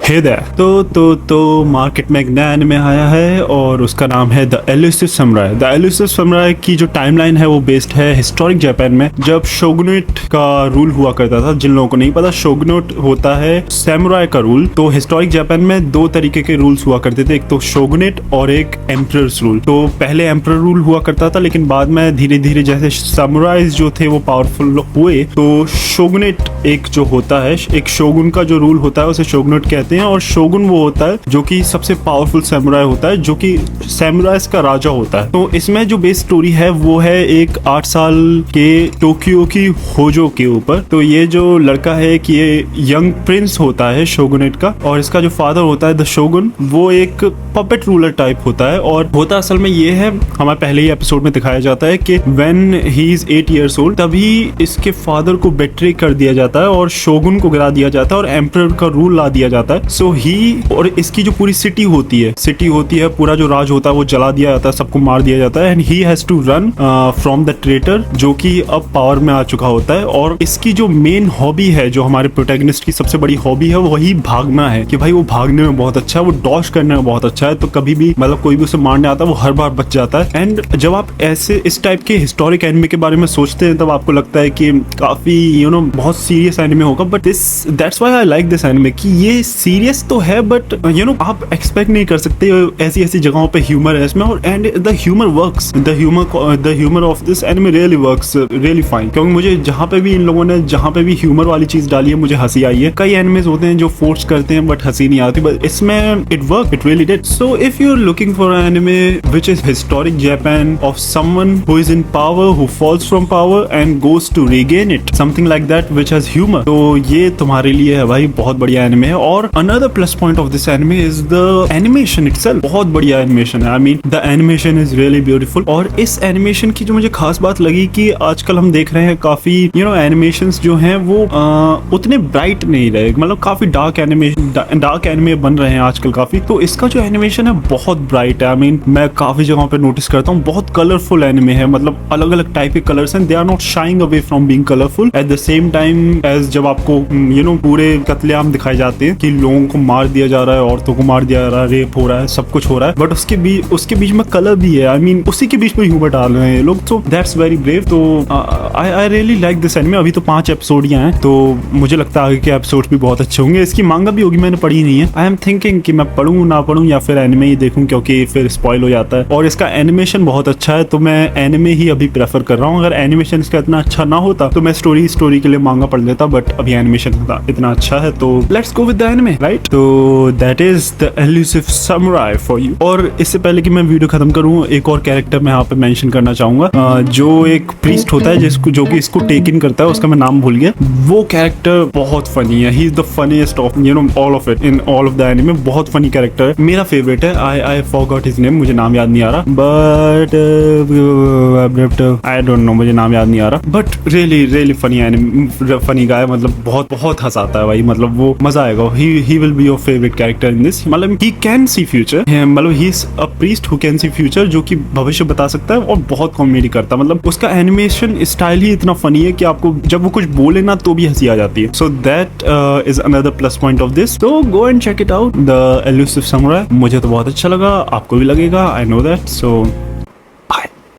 हे there. तो market में एक नया एनिमे आया है और उसका नाम है the elusive samurai. The elusive samurai की जो टाइमलाइन है वो बेस्ड है हिस्टोरिक जापान में, जब शोगुनेट का रूल हुआ करता था। जिन लोगों को नहीं पता, शोगुनेट होता है सैमुराई का रूल। तो हिस्टोरिक जापान में दो तरीके के रूल्स हुआ करते थे, एक तो शोगुनेट और एक एम्परर्स रूल। तो पहले एम्परर रूल हुआ करता था, लेकिन बाद में धीरे धीरे जैसे समुराइज जो थे वो पावरफुल हुए तो शोगुनेट एक जो होता है, एक शोगुन का जो रूल होता है उसे शोगुनेट कहते हैं। और शोगुन वो होता है जो कि सबसे पावरफुल सैमुराई होता है, जो कि सैमुराइज का राजा होता है। तो इसमें जो बेस स्टोरी है वो है एक 8 साल के टोक्यो की होजो के ऊपर। तो ये जो लड़का है कि ये यंग प्रिंस होता है शोगुनेट का, और इसका जो फादर होता है द शोगुन, वो एक पपेट रूलर टाइप होता है। और होता असल में ये है, हमारे पहले ही एपिसोड में दिखाया जाता है कि when he is 8 years old तभी इसके फादर को बेट्रे कर दिया जाता है और शोगुन को गिरा दिया जाता है और एम्परर का रूल ला दिया जाता है। सो ही, और इसकी जो पूरी सिटी होती है, पूरा जो राज होता है वो जला दिया जाता है, सबको मार दिया जाता है। And he has to run from the traitor, जो कि अब पावर में आ चुका होता है। और इसकी जो मेन हॉबी है, जो हमारे प्रोटैगनिस्ट की सबसे बड़ी हॉबी है, वो वही भागना है। कि भाई वो भागने में बहुत अच्छा है, वो डॉश करने में बहुत अच्छा है। तो कभी भी मतलब कोई भी उसे मारने आता है वो हर बार बच जाता है। एंड जब आप ऐसे इस टाइप के हिस्टोरिक एनिमे के बारे में सोचते हैं तब आपको लगता है कि काफी बहुत सीरियस एनिमे होगा, but that's why I like this anime कि ये सीरियस तो है बट आप एक्सपेक्ट नहीं कर सकते ऐसी ऐसी जगहों पे ह्यूमर है इसमें। और and the humour works, the humour of this anime really works really fine. क्योंकि मुझे जहाँ पे भी इन लोगों ने जहाँ पे भी ह्यूमर वाली चीज डाली है मुझे हंसी आई है। कई एनिमेज होते हैं जो फोर्स करते हैं बट हंसी नहीं आती, बट इसमें it work, it really did. So if you are looking for an anime which is historic Japan of someone who is in power, who falls from power and goes to regain it, something like that which has humour, तो ये तुम्हारे लिए है भाई, बहुत बढ़िया anime है। और another plus point of this anime is the animation itself. बहुत बढ़िया एनिमेशन है, I mean the animation is really beautiful. और इस एनिमेशन की जो मुझे खास बात लगी कि आजकल हम देख रहे हैं काफी एनिमेशंस जो हैं वो उतने ब्राइट नहीं रहे, मतलब काफी डार्क एनिमे बन रहे हैं आजकल काफी। तो इसका जो एनिमेशन है बहुत ब्राइट है, आई मीन मैं काफी जगहों पे नोटिस करता हूँ बहुत कलरफुल एनिमे है, मतलब अलग अलग टाइप के कलर्स हैं। They are not shying away from being colourful at the same time as जब आपको पूरे कत्लेआम दिखाए जाते हैं कि लोगों को मार दिया जा रहा है, औरतों को मार दिया जा रहा है, रेप हो रहा है, सब कुछ हो रहा है, बट उसके बीच में कलर भी है, आई मीन उसी के बीच में ह्यूमर डाल रहे हैं लोग। तो दैट्स वेरी ब्रेव। तो I really like this anime. अभी तो 5 एपिसोड ही हैं, तो मुझे लगता है आगे के एपिसोड भी बहुत अच्छे होंगे। इसकी मांगा भी होगी, मैंने पढ़ी नहीं है। आई एम थिंकिंग कि मैं पढ़ूं ना पढ़ूं या फिर एनिमे ही देखूं, क्योंकि फिर स्पॉइल हो जाता है। और इसका एनिमेशन बहुत अच्छा है, तो मैं एनिमे ही अभी प्रेफर कर रहा हूँ। अगर एनिमेशन इसका इतना अच्छा ना होता तो मैं स्टोरी के लिए मांगा पढ़ लेता, बट अभी एनिमेशन इतना अच्छा है तो let's go with the anime, right. तो that is the elusive samurai for you. और इससे पहले कि मैं वीडियो खत्म करूं, एक और कैरेक्टर मैं यहाँ पे मेंशन करना चाहूंगा, जो एक प्रीस्ट होता है जो कि इसको टेक इन करता है, उसका मैं नाम भूल गया। वो कैरेक्टर बहुत फनी है, he is the funniest of all of it in all of the anime. बहुत फनी कैरेक्टर है, मेरा फेवरेट है। आई फॉरगॉट हिज नेम, मुझे नाम याद नहीं आ रहा, बट आई डोंट नो, मुझे नाम याद नहीं आ रहा, बट रियली फनी गाय, मतलब बहुत हंसाता है भाई, मतलब वो मजा आएगा। He will be your favourite character in this. मतलब ही कैन सी फ्यूचर, मतलब he is a priest who can see future, जो कि भविष्य बता सकता है और बहुत कॉमेडी करता है। मतलब उसका एनिमेशन स्टाइल ही इतना फनी है कि आपको जब वो कुछ बोले ना तो भी हंसी आ जाती है। So that is another plus point of this. तो go and check it out, the elusive samurai. मुझे तो बहुत अच्छा लगा, आपको भी लगेगा, आई नो दैट। सो